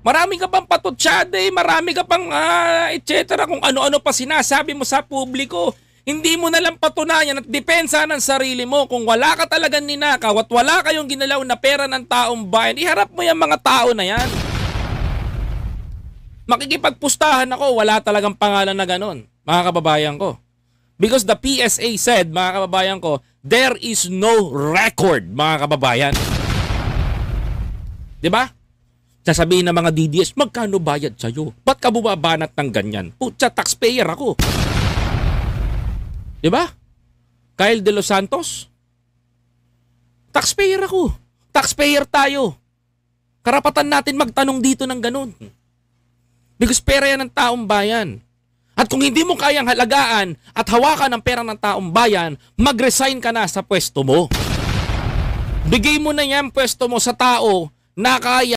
Marami ka pang patutsada marami ka pang etc. Kung ano-ano pa sinasabi mo sa publiko. Hindi mo na lang patunayan at depensa ng sarili mo. Kung wala ka talagang ninakaw at wala kayong ginalaw na pera ng taong bayan, iharap mo yung mga tao na yan. Makikipagpustahan ako, wala talagang pangalan na ganon, mga kababayan ko. Because the PSA said, mga kababayan ko, there is no record, mga kababayan. Diba? Sasabihin ng mga DDS, magkano bayad sa'yo? Ba't ka bumabanat ng ganyan? Putya, taxpayer ako. Diba? Kyle De Los Santos? Taxpayer ako. Taxpayer tayo. Karapatan natin magtanong dito ng ganun. Because pera yan ng taong bayan. At kung hindi mo kayang halagaan at hawakan ang pera ng taong bayan, mag-resign ka na sa pwesto mo. Bigay mo na yan pwesto mo sa tao na kaya